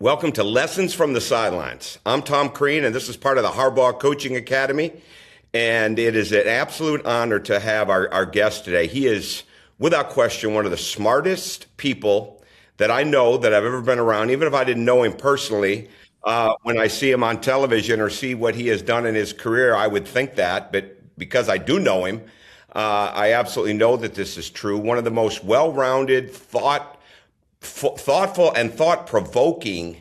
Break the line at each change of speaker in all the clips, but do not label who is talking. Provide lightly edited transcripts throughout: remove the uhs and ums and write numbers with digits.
Welcome to Lessons from the Sidelines. I'm Tom Crean, and this is part of the Harbaugh Coaching Academy. And it is an absolute honor to have our guest today. He is, without question, one of the smartest people that I know that I've ever been around, even if I didn't know him personally. When I see him on television or see what he has done in his career, I would think that. But because I do know him, I absolutely know that this is true. One of the most well-rounded, thoughtful and thought-provoking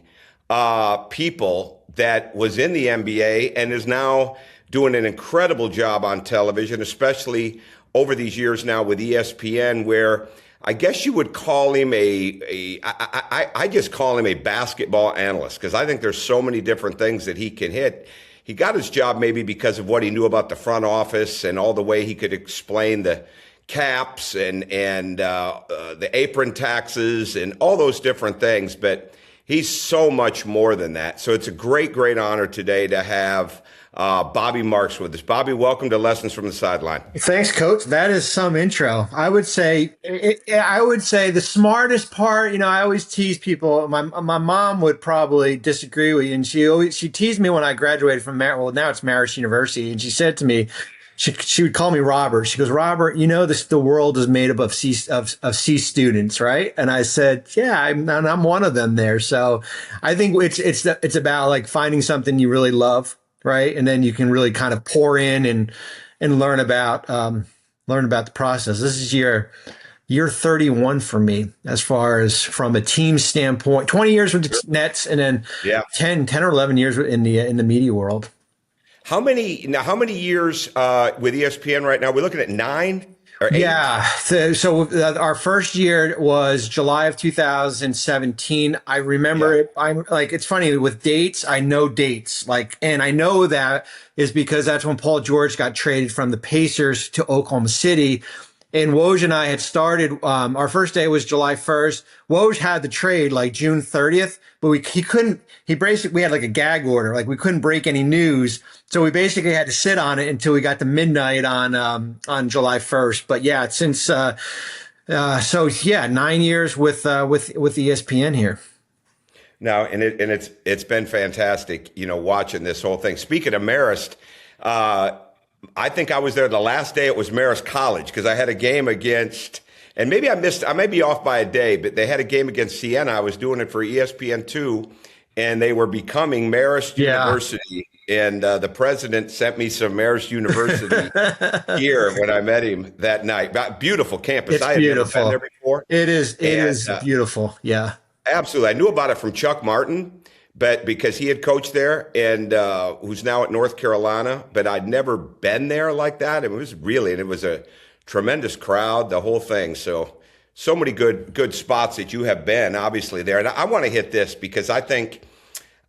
people that was in the NBA and is now doing an incredible job on television, especially over these years now with ESPN, where I guess you would call him I just call him a basketball analyst, because I think there's so many different things that he can hit. He got his job maybe because of what he knew about the front office and all the way he could explain the caps and the apron taxes and all those different things. But he's so much more than that. So it's a great, great honor today to have Bobby Marks with us. Bobby, welcome to Lessons from the Sideline.
Thanks, Coach. That is some intro. I would say the smartest part. I always tease people. My mom would probably disagree with you, and she teased me when I graduated from now it's Marist University, and she said to me, she would call me Robert. She goes, Robert, the world is made up of C students, right? And I said, yeah, I'm one of them there. So I think it's about like finding something you really love, right? And then you can really kind of pour in and learn about the process. This is year 31 for me, as far as from a team standpoint. 20 years with the Nets, and then 10 or 11 years in the media world.
How many years with ESPN right now? We're looking at 9 or 8?
Yeah. So our first year was July of 2017. I remember it. I'm like, it's funny with dates. I know dates, and I know that is because that's when Paul George got traded from the Pacers to Oklahoma City. And Woj and I had started, our first day was July 1st. Woj had the trade like June 30th, but we had like a gag order. Like we couldn't break any news. So we basically had to sit on it until we got to midnight on July 1st. But yeah, since, 9 years with ESPN here.
Now, and it's been fantastic, watching this whole thing. Speaking of Marist, I think I was there the last day it was Marist College, because I had a game against, and maybe I may be off by a day, but they had a game against Siena. I was doing it for ESPN2, and they were becoming Marist University. And the president sent me some Marist University gear when I met him that night. Beautiful campus.
It's
I had
beautiful.
never been there before.
It is beautiful. Yeah.
Absolutely. I knew about it from Chuck Martin, but because he had coached there, and who's now at North Carolina, but I'd never been there like that. It was a tremendous crowd, the whole thing. So many good spots that you have been, obviously, there. And I want to hit this because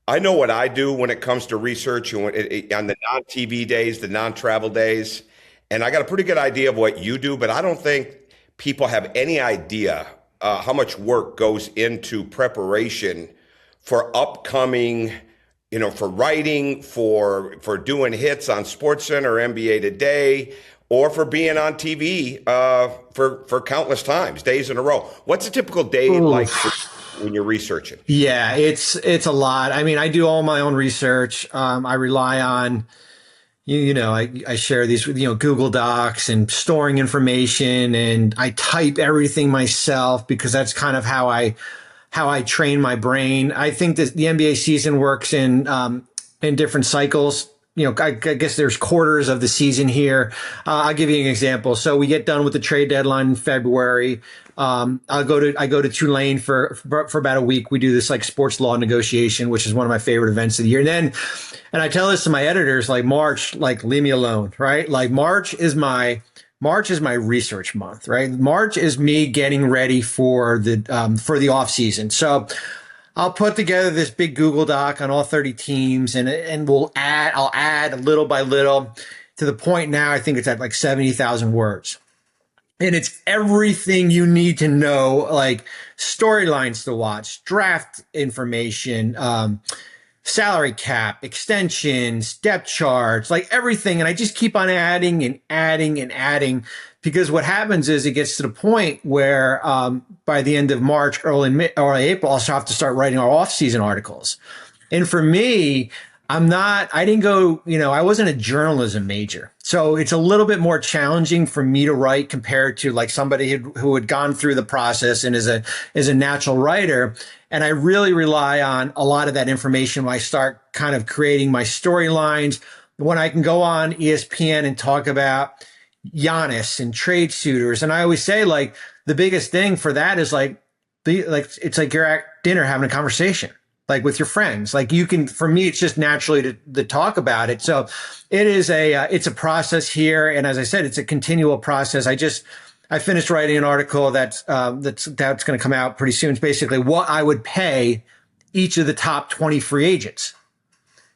I know what I do when it comes to research and on the non-TV days, the non-travel days. And I got a pretty good idea of what you do, but I don't think people have any idea how much work goes into preparation for upcoming, for writing, for doing hits on SportsCenter, NBA Today, or for being on TV for countless times, days in a row. What's a typical day like when you're researching?
Yeah, it's a lot. I mean, I do all my own research. I rely on, I share these with, Google Docs and storing information, and I type everything myself because that's kind of how I train my brain. I think that the NBA season works in different cycles. I guess there's quarters of the season here. I'll give you an example. So we get done with the trade deadline in February. I go to Tulane for about a week. We do this like sports law negotiation, which is one of my favorite events of the year. And I tell this to my editors, like March, like leave me alone, right? Like March is my research month, right? March is me getting ready for the off season. So I'll put together this big Google Doc on all 30 teams, and I'll add little by little to the point now I think it's at like 70,000 words. And it's everything you need to know, like storylines to watch, draft information, salary cap, extensions, depth charts, like everything. And I just keep on adding and adding and adding because what happens is it gets to the point where by the end of March, early April, I'll have to start writing our off-season articles. And for me, I didn't go, I wasn't a journalism major. So it's a little bit more challenging for me to write compared to like somebody who had gone through the process and is a natural writer. And I really rely on a lot of that information when I start kind of creating my storylines, when I can go on ESPN and talk about Giannis and trade suitors. And I always say, like, the biggest thing for that is it's like you're at dinner having a conversation, like with your friends. Like for me, it's just naturally to talk about it. So it's a process here. And as I said, it's a continual process. I finished writing an article that's going to come out pretty soon. It's basically what I would pay each of the top 20 free agents.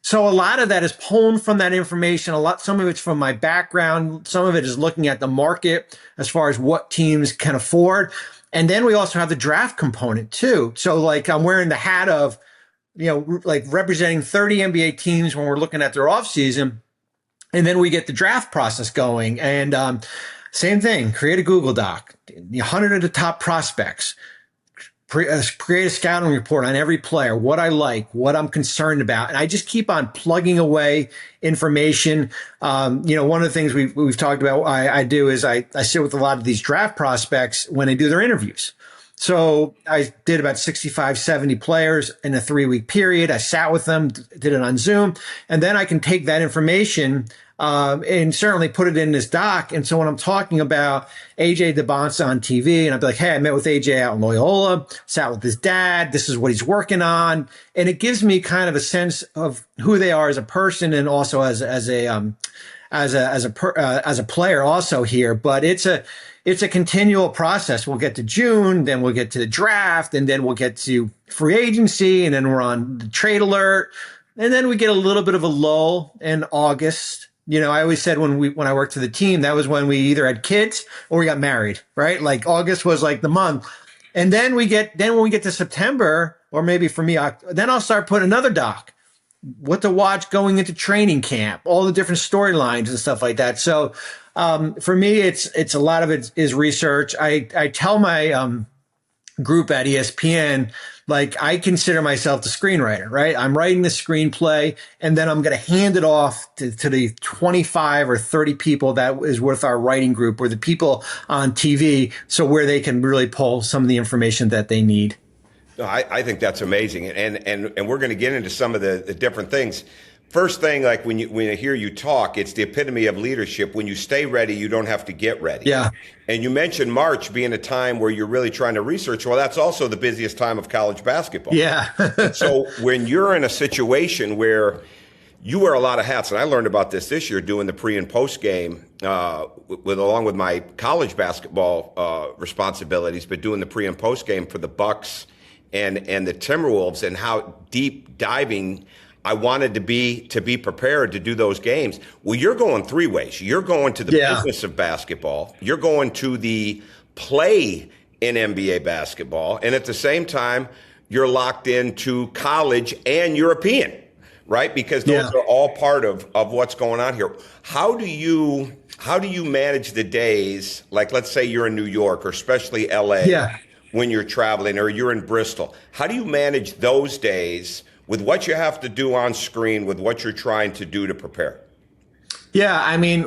So a lot of that is pulling from that information. Some of it's from my background. Some of it is looking at the market as far as what teams can afford. And then we also have the draft component too. So like I'm wearing the hat of, like representing 30 NBA teams when we're looking at their offseason. And then we get the draft process going. And same thing, create a Google Doc, 100 of the top prospects. Create a scouting report on every player, what I like, what I'm concerned about. And I just keep on plugging away information. One of the things we've talked about, I do is I sit with a lot of these draft prospects when they do their interviews. So I did about 65, 70 players in a 3-week period. I sat with them, did it on Zoom, and then I can take that information and certainly put it in this doc. And so when I'm talking about AJ Dybantsa on TV, and I'd be like, hey, I met with AJ out in Loyola, sat with his dad. This is what he's working on. And it gives me kind of a sense of who they are as a person and also as a player also here. But it's a continual process. We'll get to June, then we'll get to the draft, and then we'll get to free agency, and then we're on the trade alert. And then we get a little bit of a lull in August. I always said when I worked for the team, that was when we either had kids or we got married, right? Like August was like the month. And then when we get to September, or maybe for me, then I'll start putting another doc, what to watch going into training camp, all the different storylines and stuff like that. So for me, it's a lot of it is research. I tell my group at ESPN, like I consider myself the screenwriter, right? I'm writing the screenplay and then I'm going to hand it off to the 25 or 30 people that is with our writing group or the people on TV. So where they can really pull some of the information that they need.
No, I think that's amazing. And we're going to get into some of the different things. First thing, like when I hear you talk, it's the epitome of leadership. When you stay ready, you don't have to get ready.
Yeah.
And you mentioned March being a time where you're really trying to research. Well, that's also the busiest time of college basketball.
Yeah.
So when you're in a situation where you wear a lot of hats, and I learned about this year doing the pre and post game along with my college basketball responsibilities, but doing the pre and post game for the Bucks and the Timberwolves, and how deep diving I wanted to be prepared to do those games. Well, you're going three ways. You're going to the business of basketball. You're going to the play in NBA basketball. And at the same time, you're locked into college and European, right? Because those are all part of what's going on here. How do you manage the days, like let's say you're in New York or especially LA when you're traveling, or you're in Bristol? How do you manage those days with what you have to do on screen, with what you're trying to do to prepare?
Yeah, I mean,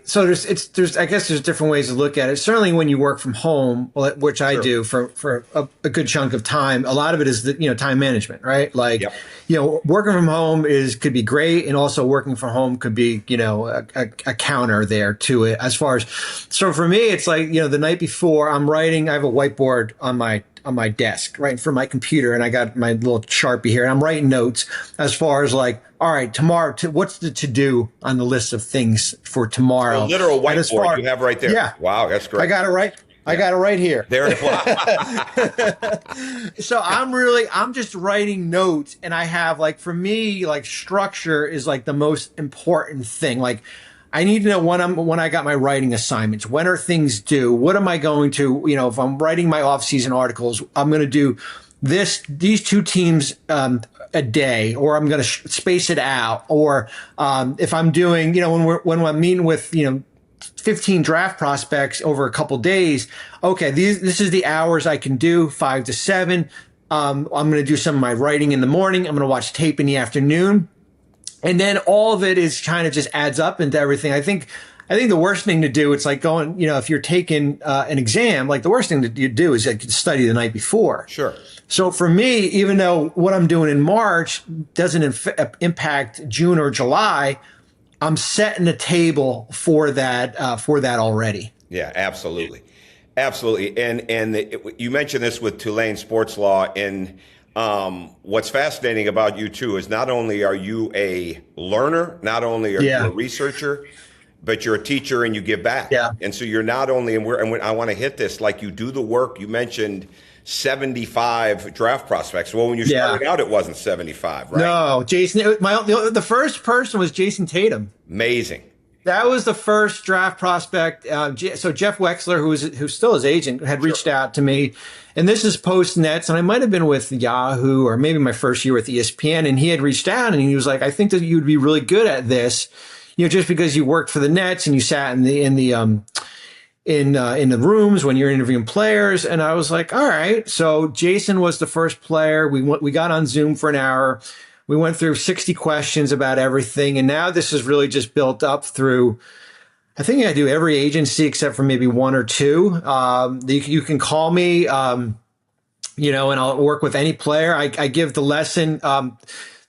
so there's I guess there's different ways to look at it. Certainly, when you work from home, which I do for a good chunk of time, a lot of it is time management, right? Like, working from home could be great, and also working from home could be a counter there to it. As far as, so for me, it's like the night before I'm writing, I have a whiteboard on my desk, right, for my computer, and I got my little Sharpie here, and I'm writing notes as far as like, all right, tomorrow, what's the to-do on the list of things for tomorrow?
A literal whiteboard you have right there.
Yeah.
Wow, that's great.
I got it right. I got it right here.
There.
So I'm just writing notes, and I have, like, for me, like, structure is like the most important thing. Like, I need to know when I got my writing assignments. When are things due? What am I going to, if I'm writing my off-season articles, I'm going to do these two teams a day, or I'm going to space it out. Or if I'm doing, when I'm meeting with, 15 draft prospects over a couple days. Okay, this is the hours I can do, 5 to 7. I'm going to do some of my writing in the morning. I'm going to watch tape in the afternoon. And then all of it is kind of just adds up into everything. I think the worst thing to do, it's like going, if you're taking an exam, like the worst thing that you do is like study the night before.
Sure.
So for me, even though what I'm doing in March doesn't impact June or July, I'm setting the table for that already.
Yeah, absolutely. Absolutely. And you mentioned this with Tulane sports law. And what's fascinating about you, too, is not only are you a learner, not only are you a researcher, but you're a teacher and you give back.
Yeah.
And so you're not only, and I want to hit this, like you do the work. You mentioned 75 draft prospects. Well, when you started out, it wasn't 75, right?
No, Jason, the first person was Jason Tatum.
Amazing.
That was the first draft prospect. So Jeff Wexler, who's still his agent, had reached out to me, and this is post Nets, and I might have been with Yahoo or maybe my first year with ESPN, and he had reached out and he was like, "I think that you'd be really good at this, just because you worked for the Nets and you sat in the rooms when you're interviewing players." And I was like, "All right." So Jason was the first player. We got on Zoom for an hour. We went through 60 questions about everything. And now this is really just built up through, I think I do every agency except for maybe one or two. You can call me, and I'll work with any player. I give the lesson.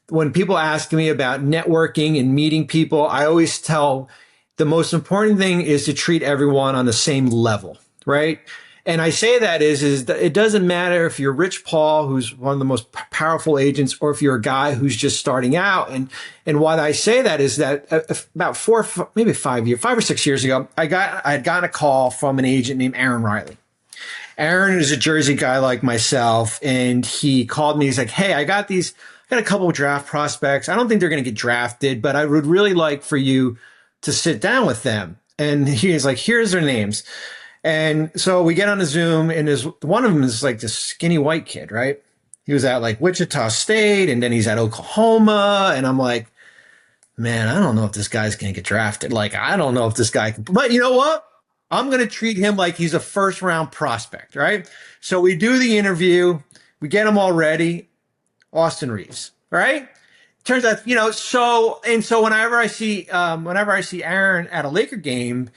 When people ask me about networking and meeting people, I always tell the most important thing is to treat everyone on the same level, right? And I say that is that it doesn't matter if you're Rich Paul, who's one of the most powerful agents, or if you're a guy who's just starting out. And why I say that is that about 5 or 6 years ago, I had gotten a call from an agent named Aaron Riley. Aaron is a Jersey guy like myself, and he called me. He's like, "Hey, I got a couple of draft prospects. I don't think they're going to get drafted, but I would really like for you to sit down with them." And he's like, "Here's their names." And so we get on a Zoom, and one of them is like this skinny white kid, right? He was at like Wichita State, and then he's at Oklahoma. And I'm like, man, I don't know if this guy's going to get drafted. Like, I don't know if this guy can, but you know what? I'm going to treat him like he's a first round prospect, right? So we do the interview, we get him all ready. Austin Reeves, right? Turns out, so whenever I see Aaron at a Laker game,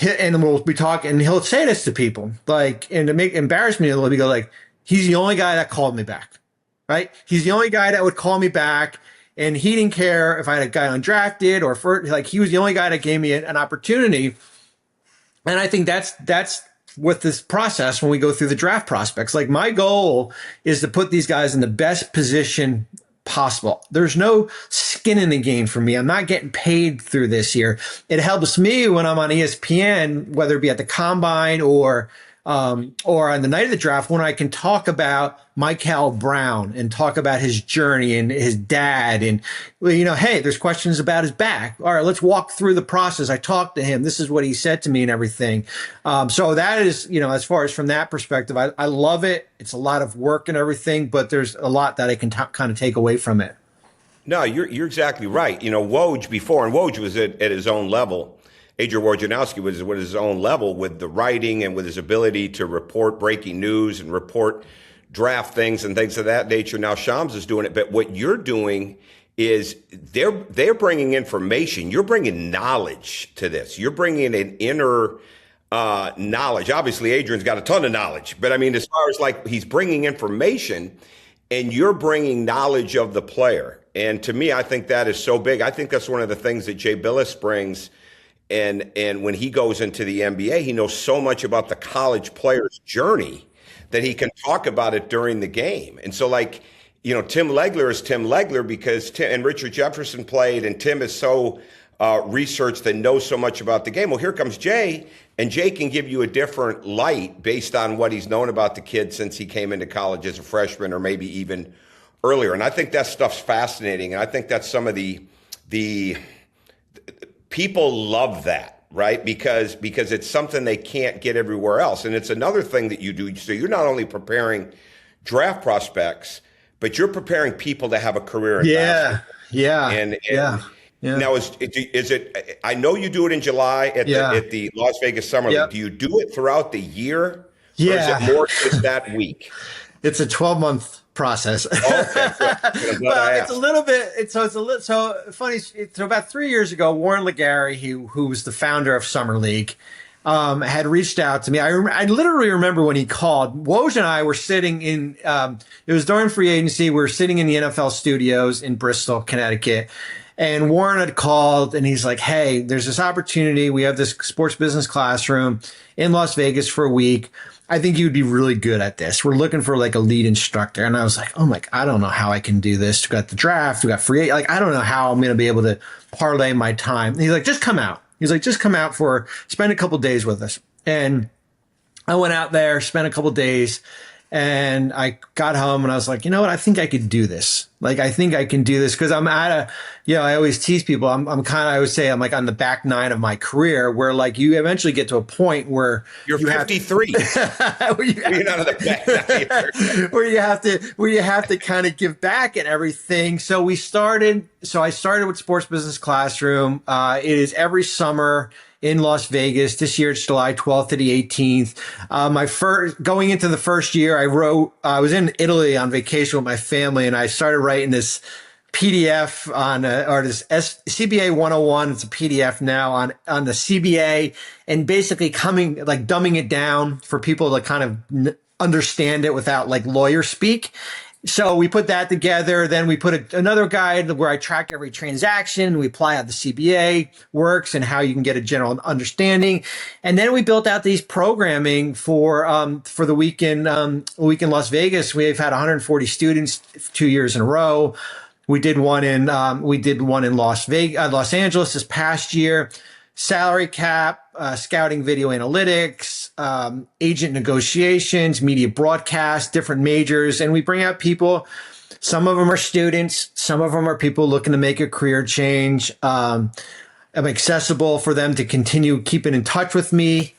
and we'll be talking, and he'll say this to people, like, and to embarrass me a little bit, he go like, "He's the only guy that called me back," right? He's the only guy that would call me back, and he didn't care if I had a guy undrafted or he was the only guy that gave me an opportunity. And I think that's with this process when we go through the draft prospects. Like, my goal is to put these guys in the best position possible. There's no skin in the game for me. I'm not getting paid through this here. It helps me when I'm on ESPN, whether it be at the combine or on the night of the draft, when I can talk about Michael Brown and talk about his journey and his dad. And, hey, there's questions about his back. All right, let's walk through the process. I talked to him. This is what he said to me and everything. So that is, as far as from that perspective, I love it. It's a lot of work and everything, but there's a lot that I can kind of take away from it.
No, you're exactly right. Woj before, and Woj was at his own level. Adrian Wojnarowski was at his own level with the writing and with his ability to report breaking news and report draft things and things of that nature. Now Shams is doing it, but what you're doing is they're bringing information. You're bringing knowledge to this. You're bringing an inner knowledge. Obviously, Adrian's got a ton of knowledge, but I mean, as far as like he's bringing information, and you're bringing knowledge of the player. And to me, I think that is so big. I think that's one of the things that Jay Billis brings. And when he goes into the NBA, he knows so much about the college player's journey that he can talk about it during the game. And so, like, Tim Legler is Tim Legler because Tim and Richard Jefferson played, and Tim is so researched and knows so much about the game. Well, here comes Jay, and Jay can give you a different light based on what he's known about the kid since he came into college as a freshman or maybe even earlier. And I think that stuff's fascinating. And I think that's some of the people love that, right? Because it's something they can't get everywhere else. And it's another thing that you do. So you're not only preparing draft prospects, but you're preparing people to have a career in basketball.
Yeah. Yeah.
Now, is it? I know you do it in July at
Yeah.
the Las Vegas Summer League.
Yep.
Do you do it throughout the year, or is it
Yeah.
more just that week?
It's a 12-month process.
Okay, good. I'm glad
Well,
I
it's a
asked.
little bit, it's a little, so funny. So about 3 years ago, Warren Legary, who was the founder of Summer League, had reached out to me. I literally remember when he called. Woj and I were sitting in, it was during free agency. We were sitting in the NFL studios in Bristol, Connecticut. And Warren had called and he's like, hey, there's this opportunity. We have this sports business classroom in Las Vegas for a week. I think you would be really good at this. We're looking for like a lead instructor. And I was like, oh my, I don't know how I can do this. We got the draft, we got free, like, I don't know how I'm going to be able to parlay my time. And he's like, just come out. He's like, just come out spend a couple days with us. And I went out there, spent a couple days, and I got home and I was like, you know what? I think I could do this. Like, I think I can do this because I'm at I always tease people. I always say I'm like on the back nine of my career where like you eventually get to a point where
You're 53. You're not on the back nine.
where you have to kind of give back and everything. So I started with Sports Business Classroom. It is every summer in Las Vegas. This year it's July 12th to the 18th. Going into the first year, I was in Italy on vacation with my family and I started writing this PDF this CBA 101. It's a PDF now on the CBA and basically dumbing it down for people to kind of understand it without like lawyer speak. So we put that together. Then we put another guide where I track every transaction. We apply how the CBA works and how you can get a general understanding. And then we built out these programming for the week in Las Vegas. We've had 140 students 2 years in a row. We did one in Los Angeles this past year. Salary cap, scouting, video analytics, agent negotiations, media broadcast, different majors. And we bring out people. Some of them are students. Some of them are people looking to make a career change. I'm accessible for them to continue keeping in touch with me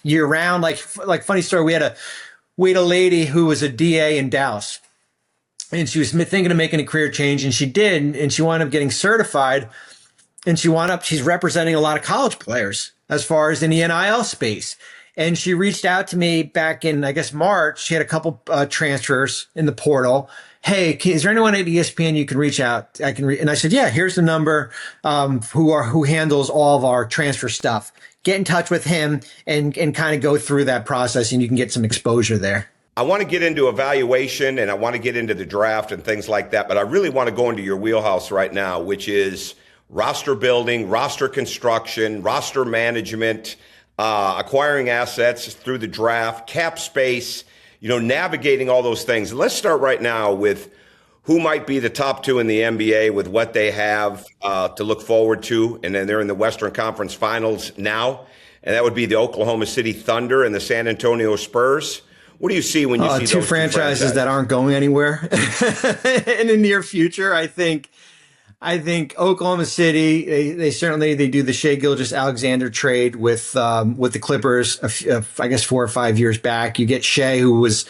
year round. Like funny story, we had a lady who was a DA in Dallas. And she was thinking of making a career change, and she did. And she wound up getting certified. And she's representing a lot of college players as far as in the NIL space. And she reached out to me back in, I guess, March. She had a couple transfers in the portal. Hey, is there anyone at ESPN you can reach out? And I said, yeah, here's the number who handles all of our transfer stuff. Get in touch with him and kind of go through that process, and you can get some exposure there.
I want to get into evaluation and I want to get into the draft and things like that, but I really want to go into your wheelhouse right now, which is roster building, roster construction, roster management, acquiring assets through the draft, cap space, navigating all those things. And let's start right now with who might be the top two in the NBA with what they have to look forward to. And then they're in the Western Conference Finals now. And that would be the Oklahoma City Thunder and the San Antonio Spurs. What do you see when you see
two
those
franchises that aren't going anywhere in the near future? I think Oklahoma City, they certainly do the Shai Gilgeous-Alexander trade with the Clippers. I guess 4 or 5 years back, you get Shai, who was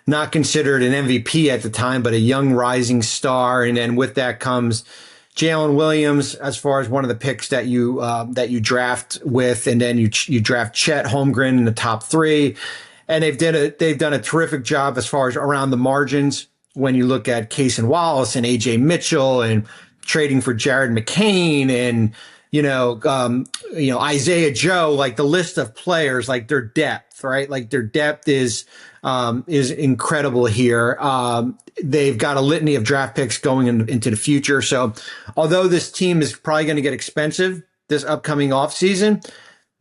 not considered an MVP at the time, but a young rising star, and then with that comes Jalen Williams as far as one of the picks that you draft with, and then you draft Chet Holmgren in the top 3. And they've done a terrific job as far as around the margins. When you look at Case and Wallace and AJ Mitchell and trading for Jared McCain and Isaiah Joe, like the list of players, like their depth, right? Like their depth is incredible here. They've got a litany of draft picks going into the future. So although this team is probably going to get expensive this upcoming offseason,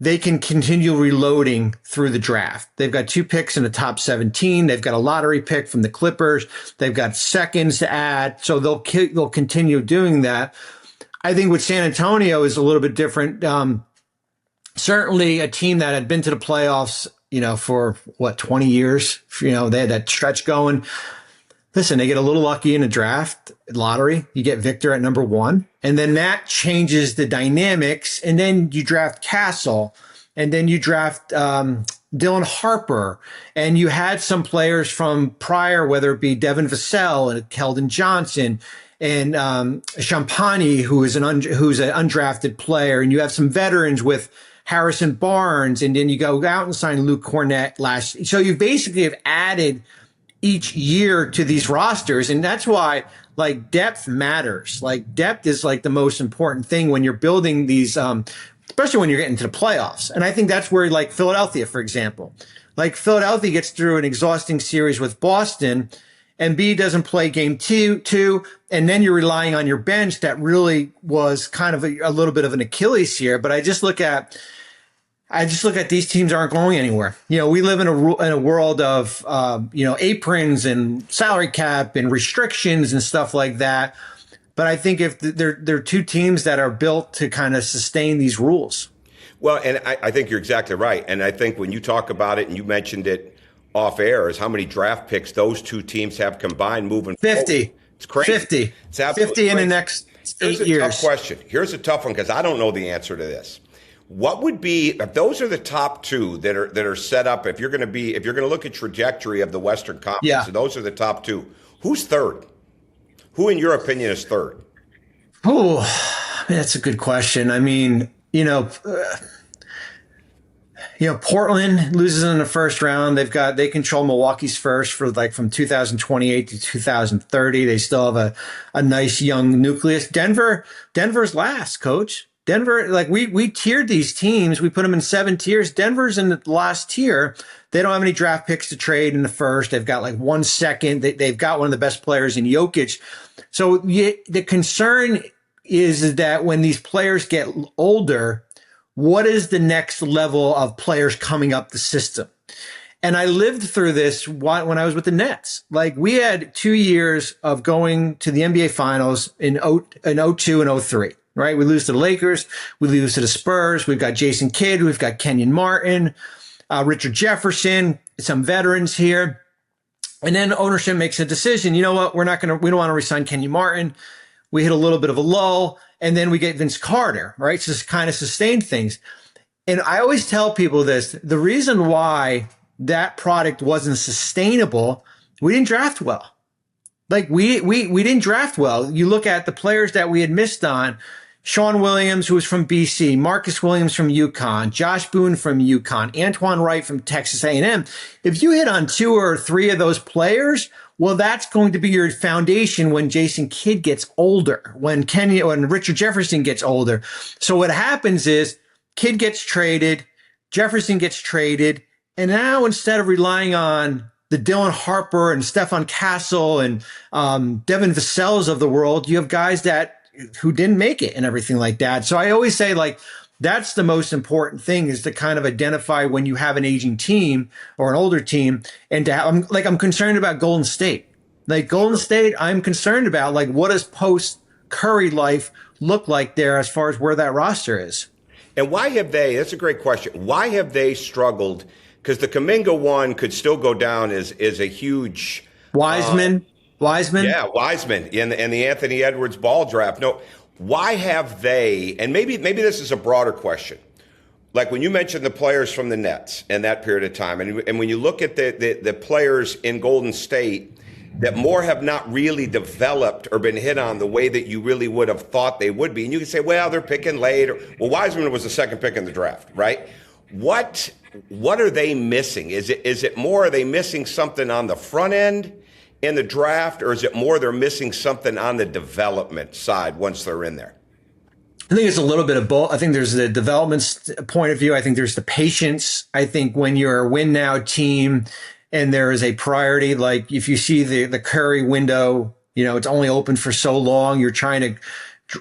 they can continue reloading through the draft. They've got 2 picks in the top 17. They've got a lottery pick from the Clippers. They've got seconds to add. So they'll continue doing that. I think with San Antonio is a little bit different. Certainly a team that had been to the playoffs, for 20 years, they had that stretch going. Listen, they get a little lucky in the draft lottery. You get Victor at number 1, and then that changes the dynamics. And then you draft Castle, and then you draft Dylan Harper, and you had some players from prior, whether it be Devin Vassell and Keldon Johnson, and Champagne, who's an undrafted player, and you have some veterans with Harrison Barnes, and then you go out and sign Luke Cornett last. So you basically have added each year to these rosters, and that's why like depth matters. Like depth is like the most important thing when you're building these, especially when you're getting to the playoffs. And I think that's where like Philadelphia, for example, like Philadelphia gets through an exhausting series with Boston. Embiid doesn't play game two, and then you're relying on your bench. That really was kind of a little bit of an Achilles here. But I just look at these teams aren't going anywhere. You know, we live in a world of aprons and salary cap and restrictions and stuff like that. But I think if they're two teams that are built to kind of sustain these rules.
Well, and I think you're exactly right. And I think when you talk about it, and you mentioned it off air, is how many draft picks those two teams have combined moving
50.
forward. It's crazy.
50.
It's absolutely
50 in
crazy.
the next 8 years.
Here's a tough question. Here's a tough one because I don't know the answer to this. What would be if those are the top two that are set up? If you're going to look at trajectory of the Western Conference,
yeah,
and those are the top two. Who's third? Who, in your opinion, is third?
Oh, that's a good question. I mean, Portland loses in the first round. They control Milwaukee's first for like from 2028 to 2030. They still have a nice young nucleus. Denver's last, coach. Denver, like we tiered these teams. We put them in 7 tiers. Denver's in the last tier. They don't have any draft picks to trade in the first. They've got like 1 second. They've got one of the best players in Jokic. So the concern is that when these players get older, what is the next level of players coming up the system? And I lived through this when I was with the Nets. Like we had 2 years of going to the NBA Finals in 02 and 03. Right? We lose to the Lakers. We lose to the Spurs. We've got Jason Kidd. We've got Kenyon Martin, Richard Jefferson, some veterans here. And then ownership makes a decision. You know what? We don't want to resign Kenyon Martin. We hit a little bit of a lull. And then we get Vince Carter, right? So this kind of sustained things. And I always tell people this, the reason why that product wasn't sustainable, we didn't draft well. Like we didn't draft well. You look at the players that we had missed on. Sean Williams, who was from BC, Marcus Williams from UConn, Josh Boone from UConn, Antoine Wright from Texas A&M. If you hit on 2 or 3 of those players, well, that's going to be your foundation when Jason Kidd gets older, when Richard Jefferson gets older. So what happens is Kidd gets traded, Jefferson gets traded, and now instead of relying on the Dylan Harper and Stefan Castle and Devin Vassell's of the world, you have guys who didn't make it and everything like that. So I always say, like, that's the most important thing, is to kind of identify when you have an aging team or an older team. And to have, I'm concerned about Golden State. Like Golden State, I'm concerned about, like, what does post Curry life look like there as far as where that roster is?
And why have that's a great question. Why have they struggled? Because the Kuminga one could still go down as a huge
Wiseman.
Yeah, Wiseman and the Anthony Edwards ball draft. No, why have they, and maybe this is a broader question, like when you mentioned the players from the Nets in that period of time, and when you look at the players in Golden State that more have not really developed or been hit on the way that you really would have thought they would be, and you can say, well, they're picking late, well, Wiseman was the second pick in the draft, right? What are they missing? Is it more, are they missing something on the front end in the draft, or is it more they're missing something on the development side once they're in there?
I think it's a little bit of both. I think there's the development point of view. I think there's the patience. I think when you're a win now team and there is a priority, like if you see the Curry window, it's only open for so long, you're trying to,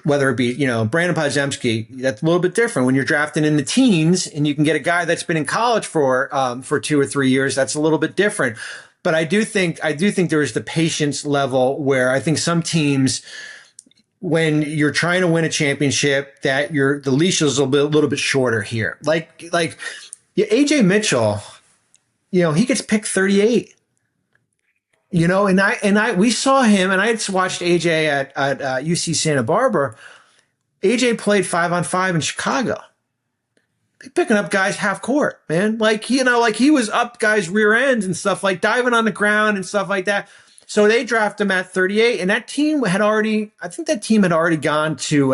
whether it be, Brandon Podziemski, that's a little bit different. When you're drafting in the teens and you can get a guy that's been in college for 2 or 3 years, that's a little bit different. But I do think there is the patience level where I think some teams, when you're trying to win a championship, that the leash is a little bit shorter here. Like AJ Mitchell, he gets picked 38. We saw him, and I had watched AJ at UC Santa Barbara. AJ played 5-on-5 in Chicago. Picking up guys half court, man. Like he was up guys' rear ends and stuff, like diving on the ground and stuff like that. So they draft him at 38, and that team had already, I think that team had already gone to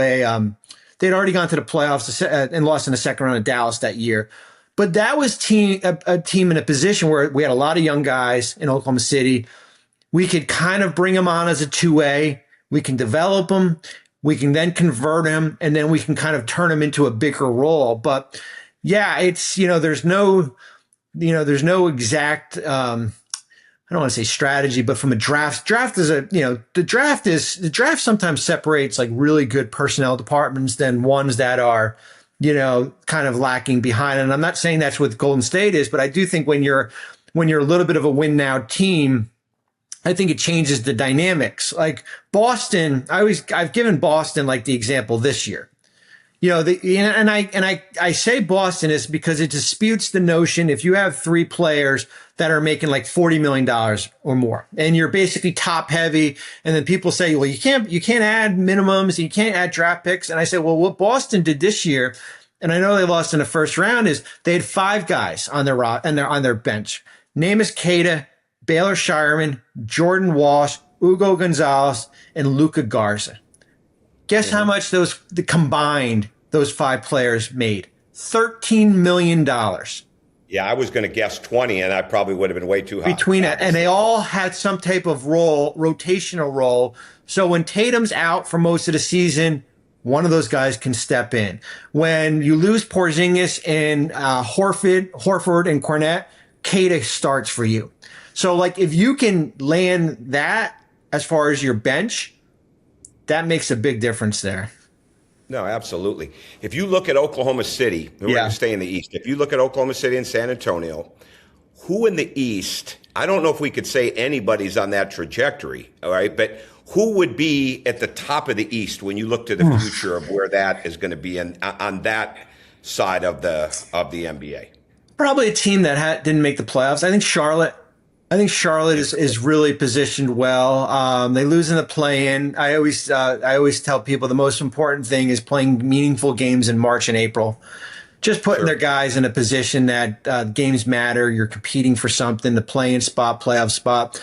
they'd already gone to the playoffs and lost in the second round of Dallas that year. But that was a team in a position where we had a lot of young guys in Oklahoma City. We could kind of bring them on as a two-way. We can develop them. We can then convert them, and then we can kind of turn them into a bigger role. But yeah, it's, there's no exact, I don't want to say strategy, but from a draft is the draft sometimes separates like really good personnel departments than ones that are, kind of lacking behind. And I'm not saying that's what Golden State is, but I do think when you're a little bit of a win now team, I think it changes the dynamics. Like Boston, I've given Boston like the example this year. I say Boston is because it disputes the notion if you have three players that are making like $40 million or more, and you're basically top heavy, and then people say, well, you can't add minimums, you can't add draft picks. And I say, well, what Boston did this year, and I know they lost in the first round, is they had five guys on their bench: Namus Keita, Baylor Shireman, Jordan Walsh, Ugo Gonzalez, and Luka Garza. Guess how much those five players made? $13 million.
Yeah, I was going to guess 20, and I probably would have been way too high.
Between it, and they all had some type of rotational role. So when Tatum's out for most of the season, one of those guys can step in. When you lose Porzingis and Horford and Cornette, Keita starts for you. So like if you can land that as far as your bench, that makes a big difference there.
No, absolutely. If you look at Oklahoma City, we're going to stay in the East. If you look at Oklahoma City and San Antonio, who in the East, I don't know if we could say anybody's on that trajectory, all right, but who would be at the top of the East when you look to the future of where that is going to be on that side of the NBA?
Probably a team that didn't make the playoffs. I think Charlotte is really positioned well. They lose in the play-in. I always tell people the most important thing is playing meaningful games in March and April. Just putting their guys in a position that games matter. You're competing for something, the play-in spot, playoff spot.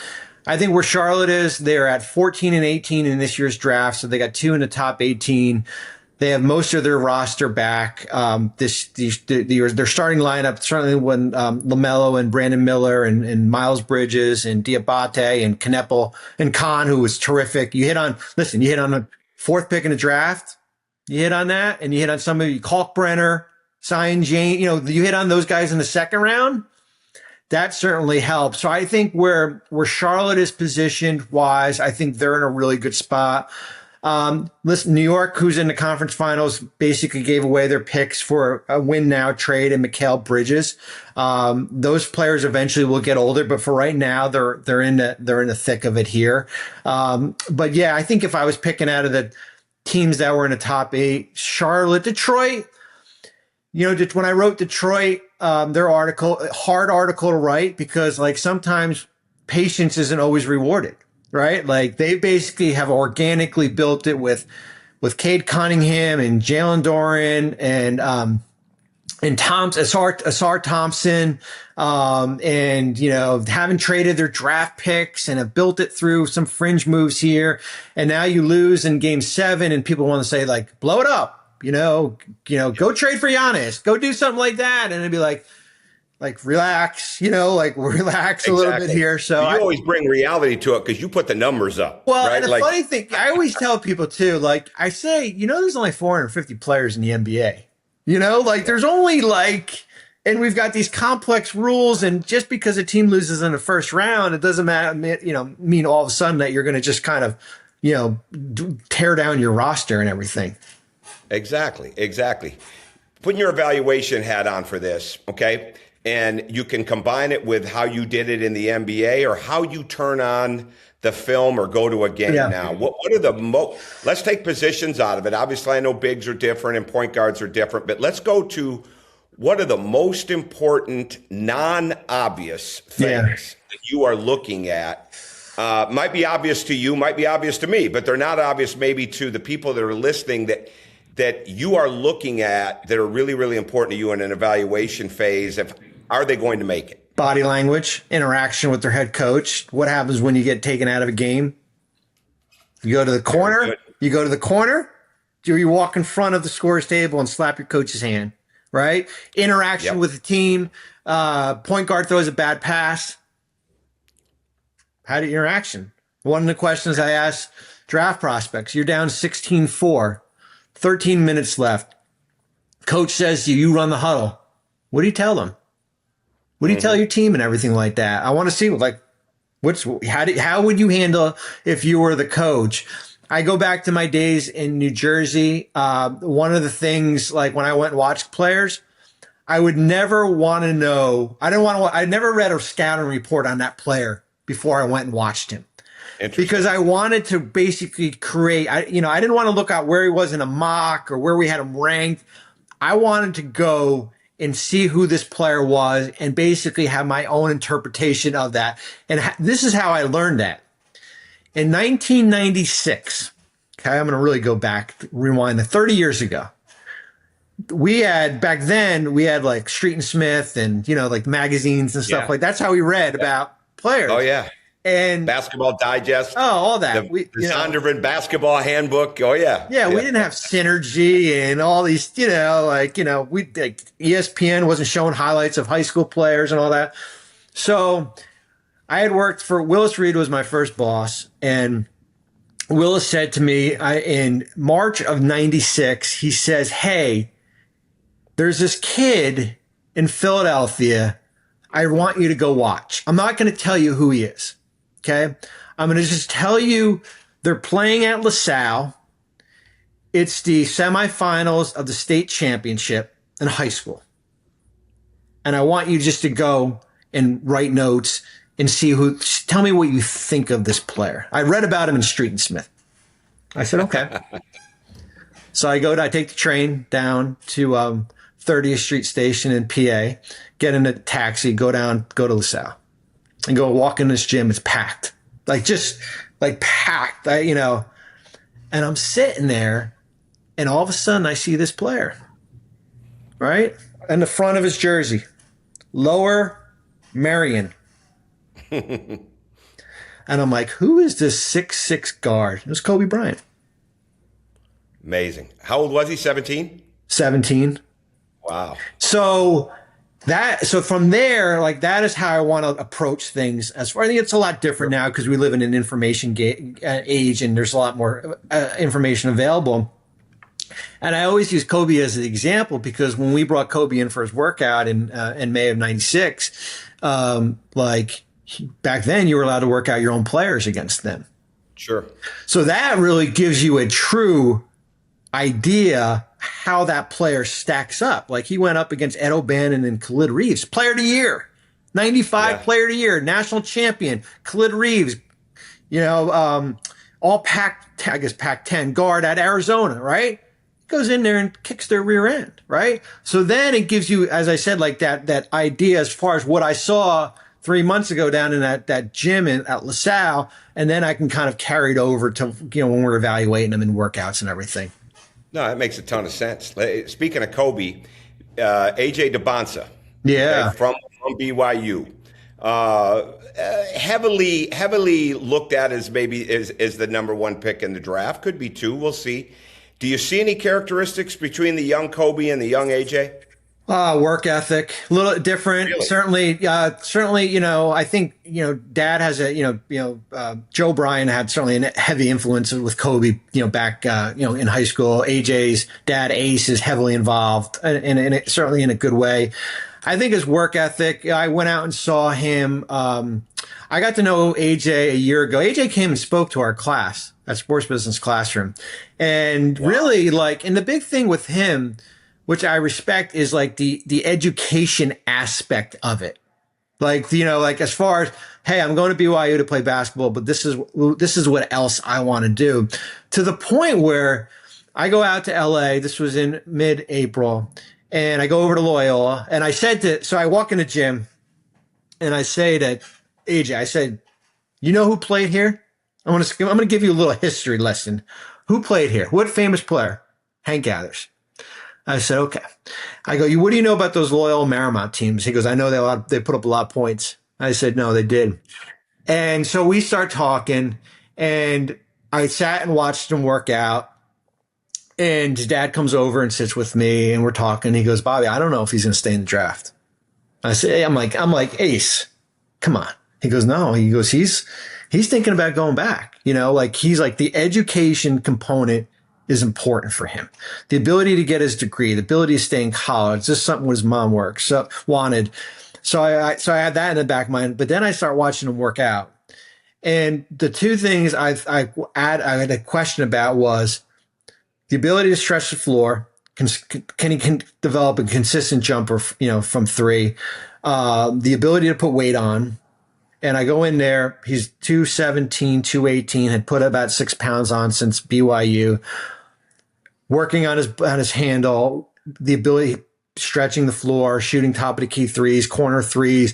I think where Charlotte is, they're at 14 and 18 in this year's draft, so they got two in the top 18. They have most of their roster back. Their starting lineup, certainly when LaMelo and Brandon Miller and Miles Bridges and Dybantsa and Kneppel and Khan, who was terrific. You hit on the fourth pick in the draft. You hit on that, and you hit on some of you, Kalkbrenner, Sion Jane. You hit on those guys in the second round. That certainly helps. So I think where Charlotte is positioned wise, I think they're in a really good spot. Listen, New York, who's in the conference finals, basically gave away their picks for a win now trade and Mikal Bridges. Those players eventually will get older, but for right now, they're in the thick of it here. But yeah, I think if I was picking out of the teams that were in the top 8, Charlotte, Detroit, when I wrote Detroit, their hard article to write, because like sometimes patience isn't always rewarded. Right? Like they basically have organically built it with Cade Cunningham and Jalen Doran and Asar Thompson, and haven't traded their draft picks and have built it through some fringe moves here. And now you lose in Game 7, and people want to say like, blow it up, go trade for Giannis, go do something like that, and it'd be like relax, relax a little bit here. So
you always bring reality to it because you put the numbers up.
Well,
right?
And the funny thing, I always tell people too, like I say, there's only 450 players in the NBA. There's only and we've got these complex rules, and just because a team loses in the first round, it doesn't matter, mean all of a sudden that you're going to just kind of, tear down your roster and everything.
Exactly. Putting your evaluation hat on for this, okay? And you can combine it with how you did it in the NBA or how you turn on the film or go to a game now. What are the let's take positions out of it. Obviously, I know bigs are different and point guards are different, but let's go to what are the most important non-obvious things that you are looking at. Might be obvious to you, might be obvious to me, but they're not obvious maybe to the people that are listening that you are looking at that are really, really important to you in an evaluation phase of are they going to make it?
body language, interaction with their head coach. What happens when you get taken out of a game? You go to the corner. You go to the corner. You walk in front of the scorer's table and slap your coach's hand, right? Interaction with the team. Point guard throws a bad pass. How do you interaction? One of the questions I ask draft prospects, you're down 16-4, 13 minutes left. Coach says to you, you run the huddle. What do you tell them? What do you tell your team and everything like that? I want to see how would you handle if you were the coach? I go back to my days in New Jersey. One of the things, like when I went and watched players, I would never want to know. I never read a scouting report on that player before I went and watched him, because I wanted to basically create. I didn't want to look at where he was in a mock or where we had him ranked. I wanted to go and see who this player was and basically have my own interpretation of that. And this is how I learned that. In 1996, okay, I'm going to really go back, rewind the 30 years ago. Back then we had like Street and Smith and, like magazines and stuff like that's how we read about players.
Oh, yeah.
And
Basketball Digest.
Oh, all that.
The Zondervan Basketball Handbook. Oh, yeah.
Yeah, we didn't have Synergy and all these, ESPN wasn't showing highlights of high school players and all that. So I had worked for Willis Reed, was my first boss, and Willis said to me in March of 96, he says, hey, there's this kid in Philadelphia I want you to go watch. I'm not going to tell you who he is. Okay. I'm going to just tell you they're playing at LaSalle. It's the semifinals of the state championship in high school. And I want you just to go and write notes and see tell me what you think of this player. I read about him in Street and Smith. I said, okay. So I take the train down to 30th Street Station in PA, get in a taxi, go to LaSalle, and go walk in this gym. It's packed, packed, and I'm sitting there, and all of a sudden I see this player, right? In the front of his jersey, Lower Marion. And I'm like, who is this 6'6" guard? It was Kobe Bryant.
Amazing. How old was he? 17?
17.
Wow.
So from there, that is how I want to approach things. I think it's a lot different now because we live in an information age and there's a lot more information available. And I always use Kobe as an example because when we brought Kobe in for his workout in May of 96, back then you were allowed to work out your own players against them.
Sure.
So that really gives you a true idea how that player stacks up. Like he went up against Ed O'Bannon and Khalid Reeves, player of the year, 95 player of the year, national champion, Khalid Reeves, all Pac-10 guard at Arizona, right? Goes in there and kicks their rear end, right? So then it gives you, as I said, that idea as far as what I saw 3 months ago down in that gym at LaSalle, and then I can kind of carry it over to, when we're evaluating them in workouts and everything.
No, that makes a ton of sense. Speaking of Kobe, AJ Dybantsa, from BYU, heavily looked at as maybe as the number one pick in the draft. Could be two. We'll see. Do you see any characteristics between the young Kobe and the young AJ?
Work ethic, a little different.
Really?
Certainly, I think, dad has Joe Bryant had certainly a heavy influence with Kobe, back, in high school. AJ's dad, Ace, is heavily involved and certainly in a good way. I think his work ethic, I went out and saw him. I got to know AJ a year ago. AJ came and spoke to our class at Sports Business Classroom. And really, and the big thing with him, which I respect, is the education aspect of it. As far as, hey, I'm going to BYU to play basketball, but this is what else I want to do. To the point where I go out to LA, this was in mid-April, and I go over to Loyola, and so I walk in the gym, and I say to AJ, I said, you know who played here? I'm going to give you a little history lesson. Who played here? What famous player? Hank Gathers. I said, okay. I go, what do you know about those Loyola Marymount teams? He goes, I know they put up a lot of points. I said, no, they did. And so we start talking, and I sat and watched him work out. And his dad comes over and sits with me, and we're talking. He goes, Bobby, I don't know if he's going to stay in the draft. I say, hey, I'm like, Ace, come on. He goes, no. He goes, he's thinking about going back. He's like, the education component is important for him. The ability to get his degree, the ability to stay in college, just something his mom wanted. So I had that in the back of my mind. But then I start watching him work out. And the two things I had a question about was the ability to stretch the floor. Can he develop a consistent jumper, from three? The ability to put weight on. And I go in there, he's 217, 218, had put about 6 pounds on since BYU, working on his handle, the ability, stretching the floor, shooting top of the key threes, corner threes.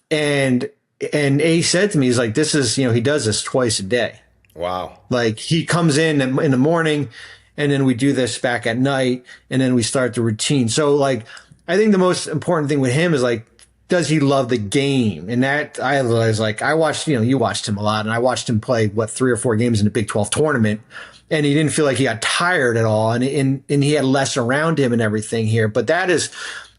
And Ace said to me, he's like, this is, he does this twice a day.
Wow.
Like, he comes in the morning, and then we do this back at night, and then we start the routine. So, like, I think the most important thing with him is, like, does he love the game? And that, I was like, I watched, you watched him a lot, and I watched him play, 3 or 4 games in the Big 12 tournament, and he didn't feel like he got tired at all, and he had less around him and everything here. But that is,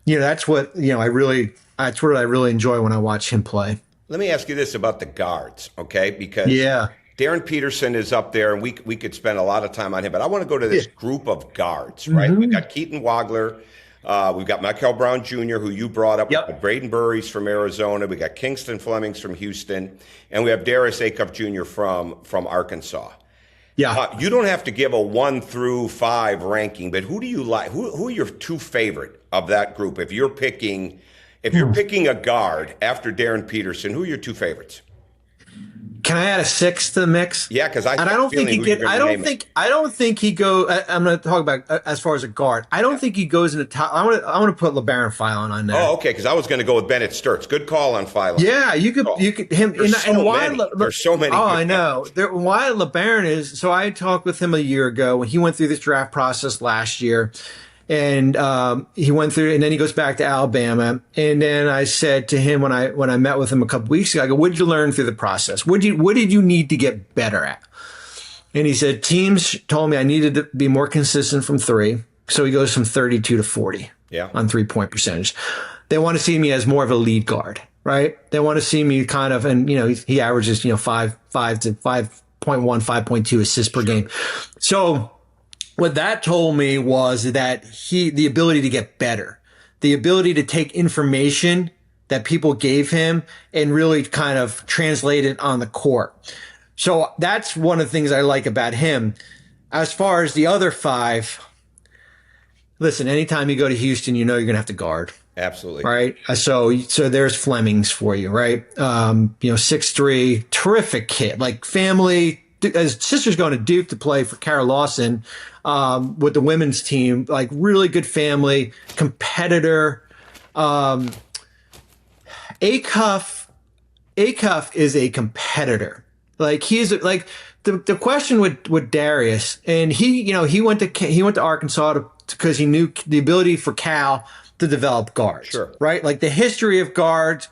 that's what, that's what I really enjoy when I watch him play.
Let me ask you this about the guards, okay? Because Darren Peterson is up there, and we could spend a lot of time on him, but I want to go to this group of guards, right? Mm-hmm. We've got Keaton Wagler. We've got Michael Brown Jr., who you brought up. Yep. Braden Burries from Arizona. We got Kingston Flemings from Houston. And we have Darius Acuff Jr. from Arkansas. Yeah. You don't have to give a 1 through 5 ranking, but who do you like? Who are your 2 favorite of that group? If you're picking a guard after Darren Peterson, who are your 2 favorites?
Can I add a 6 to the mix?
Yeah, because I
don't think he go. I'm going to talk about as far as a guard. I don't think he goes in the top. I want to put LeBaron Philon on there.
Oh, okay. Because I was going to go with Bennett Sturts. Good call on Philon.
Yeah, you could him. There's
so many.
Oh, I know. Why LeBaron is. So I talked with him a year ago when he went through this draft process last year. And he went through, and then he goes back to Alabama. And then I said to him when I met with him a couple weeks ago, I go, "What did you learn through the process? What did you need to get better at?" And he said, "Teams told me I needed to be more consistent from 3." So he goes from 32 to 40 on 3-point percentage. They want to see me as more of a lead guard, right? They want to see me kind of, and he averages 5 to 5.1, 5.2 assists per game. So what that told me was that the ability to get better, the ability to take information that people gave him and really kind of translate it on the court. So that's one of the things I like about him. As far as the other 5, listen, anytime you go to Houston, you're going to have to guard.
Absolutely.
Right. So there's Flemings for you, right? 6'3", terrific kid, like family. His sister's going to Duke to play for Kara Lawson with the women's team. Like, really good family, competitor. Acuff is a competitor. Like, he's like the question with Darius, and he went to Arkansas because he knew the ability for Cal to develop guards. Sure. Right. Like, the history of guards,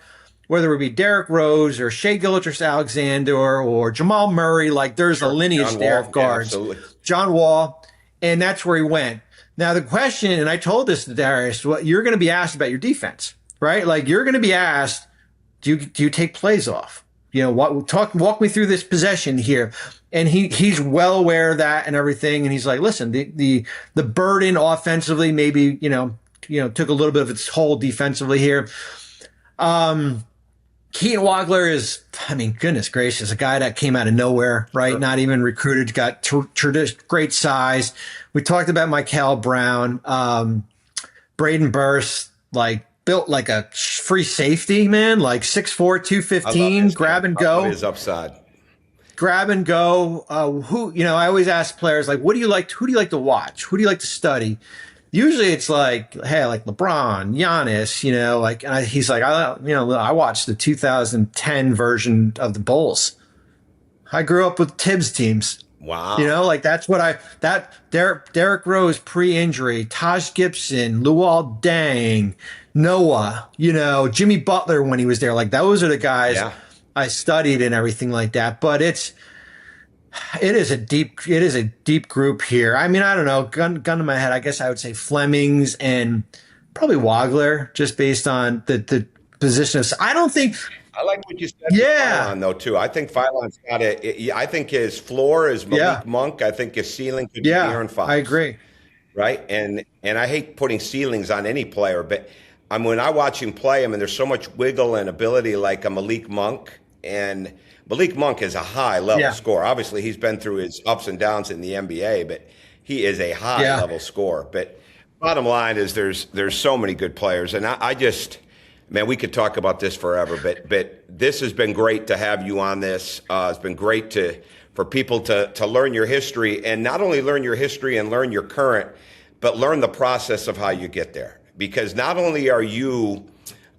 whether it be Derrick Rose or Shai Gilgeous-Alexander or Jamal Murray, like, there's a lineage there of guards. Yeah, John Wall, and that's where he went. Now the question, and I told this to Darius, you're going to be asked about your defense, right? Like, you're going to be asked, do you take plays off? Walk me through this possession here. And he's well aware of that and everything. And he's like, listen, the burden offensively maybe took a little bit of its toll defensively here. Keaton Wagler is, goodness gracious, a guy that came out of nowhere, right? Sure. Not even recruited, got great size. We talked about Michael Brown, Braden Burst, like, built like a free safety, man, like 6'4", 215, grab and go.
His upside.
Grab and go. I always ask players, like, who do you like to watch? Who do you like to study? Usually it's like, hey, like LeBron, Giannis, he's like, I watched the 2010 version of the Bulls. I grew up with Tibbs teams. You
Wow.
know, like that's what Derrick Rose pre-injury, Taj Gibson, Luol Deng, Noah, Jimmy Butler when he was there. Like those are the guys
Yeah.
I studied and everything like that. But it is a deep group here. I mean, I don't know, gun to my head, I guess I would say Flemings and probably Wagler, just based on the position of. I don't think.
I like what you said with
Yeah,
Phylon, though, too. I think Phylon's I think his floor is
yeah,
Malik Monk. I think his ceiling could be
yeah.
De'Aaron
I
Fox.
agree.
Right? And I hate putting ceilings on any player, but when I watch him play him, and there's so much wiggle and ability like a Malik Monk, and Malik Monk is a high level
Yeah,
scorer. Obviously, he's been through his ups and downs in the NBA, but he is a high
yeah.
level scorer. But bottom line is there's so many good players, and I just man, we could talk about this forever, but this has been great to have you on this. It's been great for people to learn your history, and not only learn your history and learn your current, but learn the process of how you get there. Because not only are you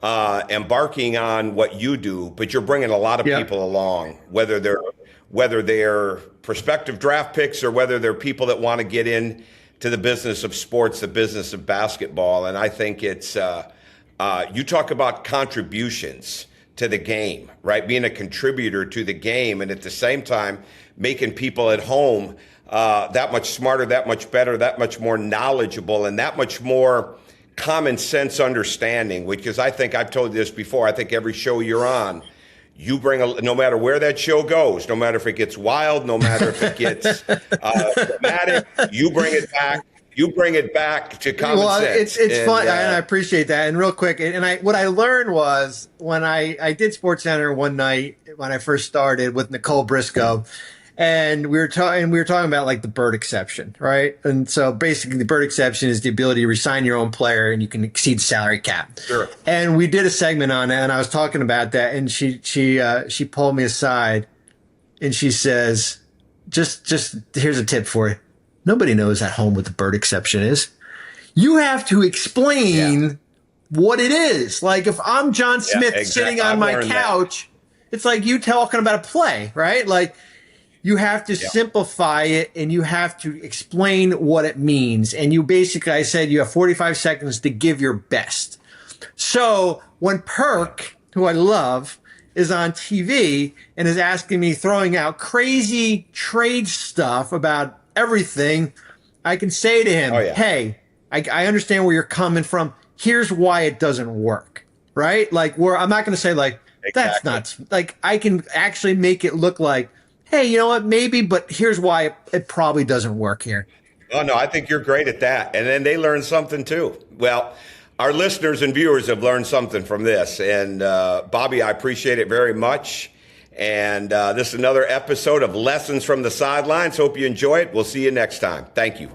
embarking on what you do, but you're bringing a lot of
Yeah.
people along, whether they're prospective draft picks or whether they're people that want to get in to the business of sports, the business of basketball. And I think it's you talk about contributions to the game, right? Being a contributor to the game, and at the same time making people at home that much smarter, that much better, that much more knowledgeable, and that much more common sense understanding. Because I think I've told you this before. I think every show you're on, you bring no matter where that show goes, no matter if it gets wild, no matter if it gets dramatic, you bring it back. You bring it back to common
Well,
sense.
it's fun, and I appreciate that. And real quick, what I learned was when I did SportsCenter one night when I first started with Nicole Briscoe, and we were talking about like the bird exception, right? And so basically, the bird exception is the ability to resign your own player, and you can exceed salary cap.
Sure.
And we did a segment on it, and I was talking about that, and she pulled me aside, and she says, "Just here's a tip for you. Nobody knows at home what the bird exception is. You have to explain what it is. Like if I'm John Smith sitting on my couch, it's like you talking about a play, right? Like you have to simplify it and you have to explain what it means. And you basically, I said, you have 45 seconds to give your best. So when Perk, who I love, is on TV and is asking me, throwing out crazy trade stuff about everything, I can say to him, hey, I understand where you're coming from. Here's why it doesn't work, right? Like I'm not going to say like, that's not, like I can actually make it look like, hey, you know what, maybe, but here's why it probably doesn't work here.
Oh, no, I think you're great at that. And then they learn something too. Well, our listeners and viewers have learned something from this. And Bobby, I appreciate it very much. And this is another episode of Lessons from the Sidelines. Hope you enjoy it. We'll see you next time. Thank you.